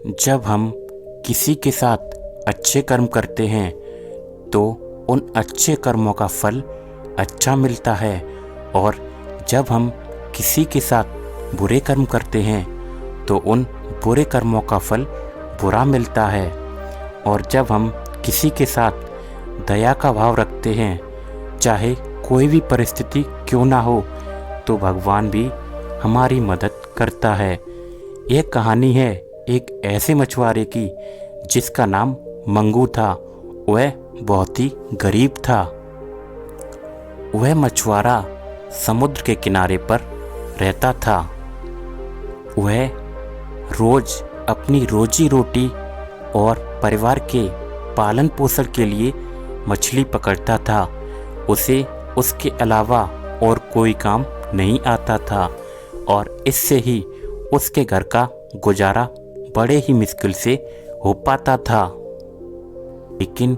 जब हम किसी के साथ अच्छे कर्म करते हैं तो उन अच्छे कर्मों का फल अच्छा मिलता है, और जब हम किसी के साथ बुरे कर्म करते हैं तो उन बुरे कर्मों का फल बुरा मिलता है। और जब हम किसी के साथ दया का भाव रखते हैं, चाहे कोई भी परिस्थिति क्यों ना हो, तो भगवान भी हमारी मदद करता है। यह कहानी है एक ऐसे मछुआरे की जिसका नाम मंगू था। वह बहुत ही गरीब था। वह मछुआरा समुद्र के किनारे पर रहता था। वह रोज अपनी रोजी रोटी और परिवार के पालन पोषण के लिए मछली पकड़ता था। उसे उसके अलावा और कोई काम नहीं आता था, और इससे ही उसके घर का गुजारा बड़े ही मुश्किल से हो पाता था। लेकिन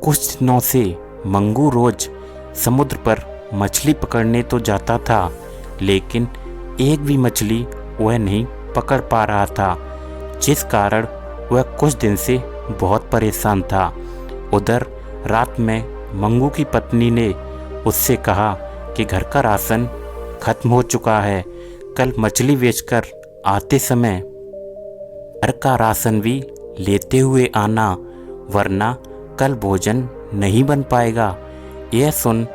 कुछ दिनों से मंगू रोज समुद्र पर मछली पकड़ने तो जाता था, लेकिन एक भी मछली वह नहीं पकड़ पा रहा था, जिस कारण वह कुछ दिन से बहुत परेशान था। उधर रात में मंगू की पत्नी ने उससे कहा कि घर का राशन खत्म हो चुका है, कल मछली बेचकर आते समय घर का राशन भी लेते हुए आना, वरना कल भोजन नहीं बन पाएगा। यह सुन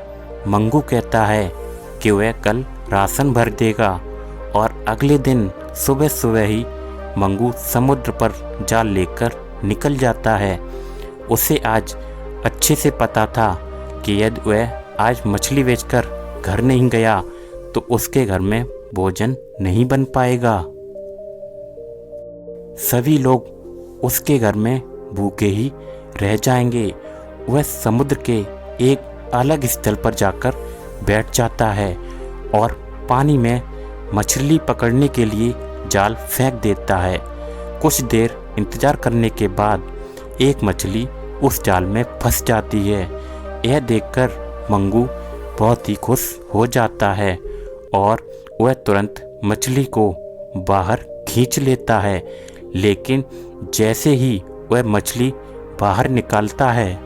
मंगू कहता है कि वह कल राशन भर देगा, और अगले दिन सुबह सुबह ही मंगू समुद्र पर जाल लेकर निकल जाता है। उसे आज अच्छे से पता था कि यदि वह आज मछली बेचकर घर नहीं गया तो उसके घर में भोजन नहीं बन पाएगा। सभी लोग उसके घर में भूखे ही रह जाएंगे। वह समुद्र के एक अलग स्थल पर जाकर बैठ जाता है और पानी में मछली पकड़ने के लिए जाल फेंक देता है। कुछ देर इंतजार करने के बाद एक मछली उस जाल में फंस जाती है। यह देखकर मंगू बहुत ही खुश हो जाता है और वह तुरंत मछली को बाहर खींच लेता है। लेकिन जैसे ही वह मछली बाहर निकालता है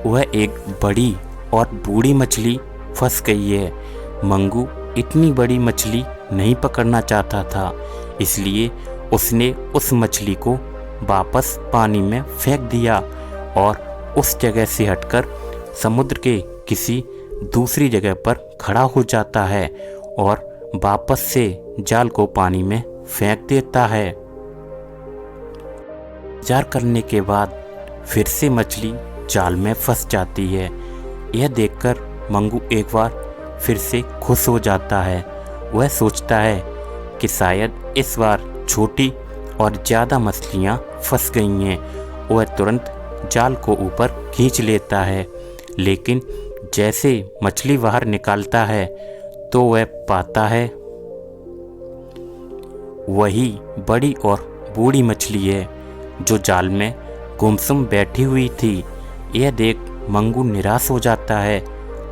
वह एक बड़ी और बूढ़ी मछली फंस गई है। मंगू इतनी बड़ी मछली नहीं पकड़ना चाहता था, इसलिए उसने उस मछली को वापस पानी में फेंक दिया और उस जगह से हटकर समुद्र के किसी दूसरी जगह पर खड़ा हो जाता है और वापस से जाल को पानी में फेंक देता है। इंतजार करने के बाद फिर से मछली जाल में फंस जाती है। यह देखकर मंगू एक बार फिर से खुश हो जाता है। वह सोचता है कि शायद इस बार छोटी और ज़्यादा मछलियाँ फंस गई हैं। वह तुरंत जाल को ऊपर खींच लेता है, लेकिन जैसे मछली बाहर निकालता है तो वह पाता है वही बड़ी और बूढ़ी मछली है जो जाल में गुमसुम बैठी हुई थी। यह देख मंगू निराश हो जाता है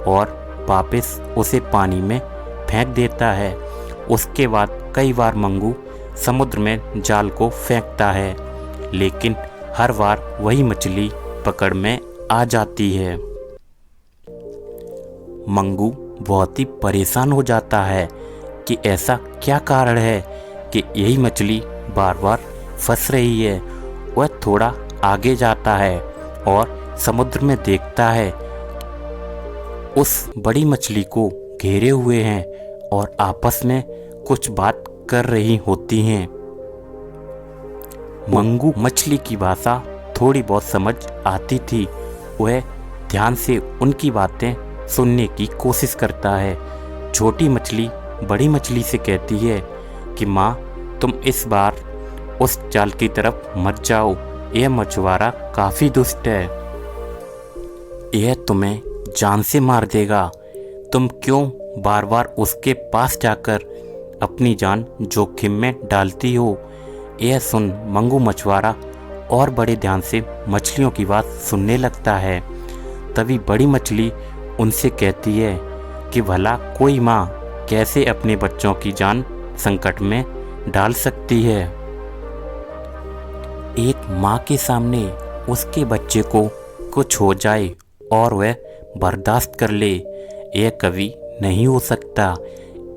और वापस उसे पानी में फेंक देता है। उसके बाद कई बार मंगू समुद्र में जाल को फेंकता है, लेकिन हर बार वही मछली पकड़ में आ जाती है। मंगू बहुत ही परेशान हो जाता है कि ऐसा क्या कारण है कि यही मछली बार बार फंस रही है। वह थोड़ा आगे जाता है और समुद्र में देखता है उस बड़ी मछली को घेरे हुए हैं और आपस में कुछ बात कर रही होती हैं। मंगू मछली की भाषा थोड़ी बहुत समझ आती थी। वह ध्यान से उनकी बातें सुनने की कोशिश करता है। छोटी मछली बड़ी मछली से कहती है कि माँ, तुम इस बार उस जाल की तरफ मत जाओ, यह मछुआरा काफ़ी दुष्ट है, यह तुम्हें जान से मार देगा। तुम क्यों बार बार उसके पास जाकर अपनी जान जोखिम में डालती हो। यह सुन मंगू मछुआरा और बड़े ध्यान से मछलियों की बात सुनने लगता है। तभी बड़ी मछली उनसे कहती है कि भला कोई माँ कैसे अपने बच्चों की जान संकट में डाल सकती है। एक माँ के सामने उसके बच्चे को कुछ हो जाए और वह बर्दाश्त कर ले, यह कभी नहीं हो सकता।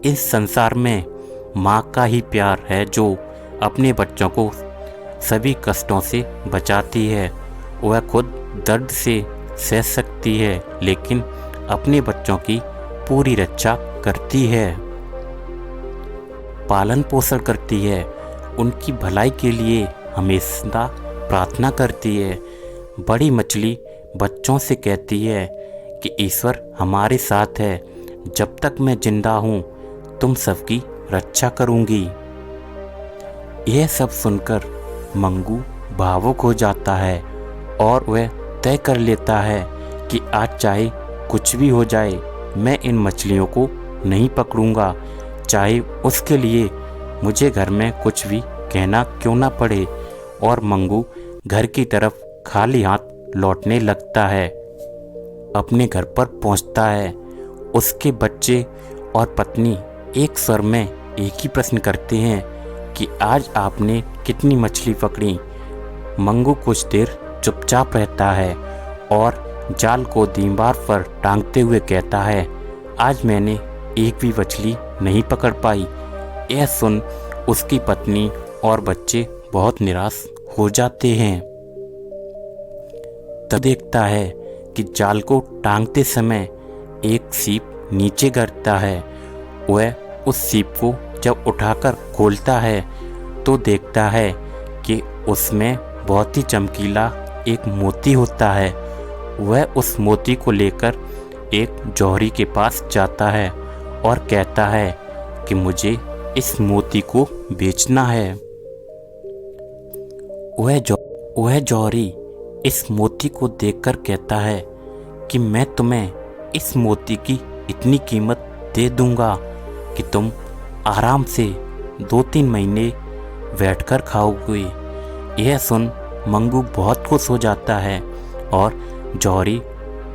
इस संसार में माँ का ही प्यार है जो अपने बच्चों को सभी कष्टों से बचाती है। वह खुद दर्द से सह सकती है लेकिन अपने बच्चों की पूरी रक्षा करती है, पालन पोषण करती है, उनकी भलाई के लिए हमेशा प्रार्थना करती है। बड़ी मछली बच्चों से कहती है कि ईश्वर हमारे साथ है, जब तक मैं जिंदा हूँ तुम सबकी रक्षा करूँगी। यह सब सुनकर मंगू भावुक हो जाता है और वह तय कर लेता है कि आज चाहे कुछ भी हो जाए मैं इन मछलियों को नहीं पकड़ूंगा, चाहे उसके लिए मुझे घर में कुछ भी कहना क्यों ना पड़े। और मंगू घर की तरफ खाली हाथ लौटने लगता है। अपने घर पर पहुंचता है। उसके बच्चे और पत्नी एक स्वर में एक ही प्रश्न करते हैं कि आज आपने कितनी मछली पकड़ी। मंगू कुछ देर चुपचाप रहता है और जाल को दीवार पर टांगते हुए कहता है, आज मैंने एक भी मछली नहीं पकड़ पाई। यह सुन उसकी पत्नी और बच्चे बहुत निराश हो जाते हैं। तब देखता है कि जाल को टांगते समय एक सीप नीचे गिरता है। वह उस सीप को जब उठाकर खोलता है तो देखता है कि उसमें बहुत ही चमकीला एक मोती होता है। वह उस मोती को लेकर एक जौहरी के पास जाता है और कहता है कि मुझे इस मोती को बेचना है। वह जौहरी इस मोती को देखकर कहता है कि मैं तुम्हें इस मोती की इतनी कीमत दे दूंगा कि तुम आराम से 2-3 महीने बैठकर खाओगे। यह सुन मंगू बहुत खुश हो जाता है और जौहरी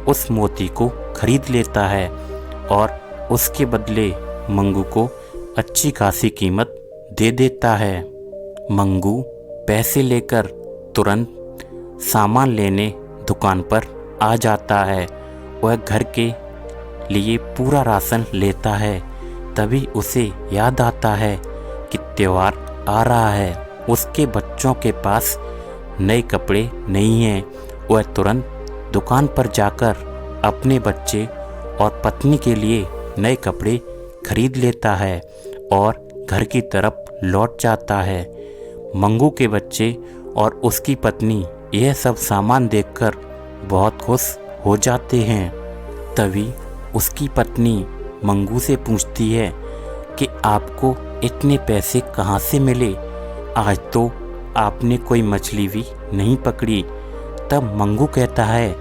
उस मोती को खरीद लेता है और उसके बदले मंगू को अच्छी खासी कीमत दे देता है। मंगू पैसे लेकर तुरंत सामान लेने दुकान पर आ जाता है। वह घर के लिए पूरा राशन लेता है। तभी उसे याद आता है कि त्योहार आ रहा है। उसके बच्चों के पास नए कपड़े नहीं हैं। वह तुरंत दुकान पर जाकर अपने बच्चे और पत्नी के लिए नए कपड़े खरीद लेता है और घर की तरफ लौट जाता है। मंगू के बच्चे और उसकी पत्नी यह सब सामान देखकर बहुत खुश हो जाते हैं। तभी उसकी पत्नी मंगू से पूछती है कि आपको इतने पैसे कहाँ से मिले? आज तो आपने कोई मछली भी नहीं पकड़ी। तब मंगू कहता है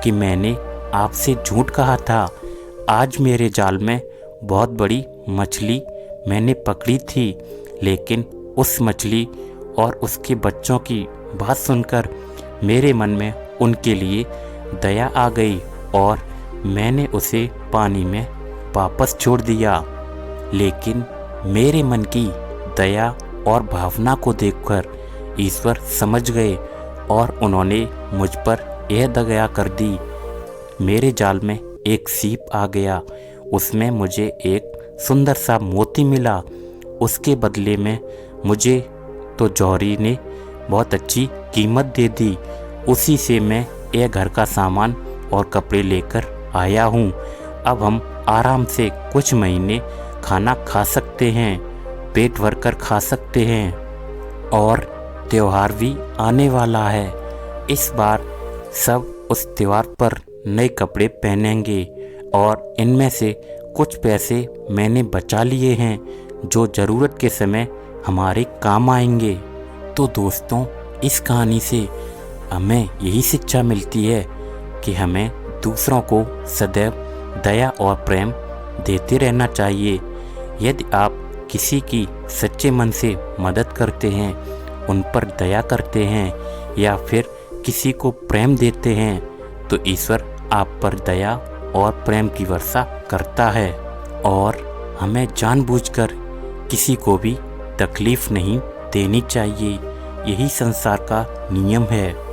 कि मैंने आपसे झूठ कहा था। आज मेरे जाल में बहुत बड़ी मछली मैंने पकड़ी थी, लेकिन उस मछली और उसके बच्चों की बात सुनकर मेरे मन में उनके लिए दया आ गई और मैंने उसे पानी में वापस छोड़ दिया। लेकिन मेरे मन की दया और भावना को देखकर ईश्वर समझ गए और उन्होंने मुझ पर यह दया कर दी। मेरे जाल में एक सीप आ गया, उसमें मुझे एक सुंदर सा मोती मिला। उसके बदले में मुझे तो जौहरी ने बहुत अच्छी कीमत दे दी। उसी से मैं यह घर का सामान और कपड़े लेकर आया हूँ। अब हम आराम से कुछ महीने खाना खा सकते हैं, पेट भरकर खा सकते हैं और त्योहार भी आने वाला है। इस बार सब उस त्योहार पर नए कपड़े पहनेंगे और इनमें से कुछ पैसे मैंने बचा लिए हैं जो ज़रूरत के समय हमारे काम आएंगे। तो दोस्तों, इस कहानी से हमें यही शिक्षा मिलती है कि हमें दूसरों को सदैव दया और प्रेम देते रहना चाहिए। यदि आप किसी की सच्चे मन से मदद करते हैं, उन पर दया करते हैं या फिर किसी को प्रेम देते हैं, तो ईश्वर आप पर दया और प्रेम की वर्षा करता है। और हमें जानबूझकर किसी को भी तकलीफ़ नहीं देनी चाहिए। यही संसार का नियम है।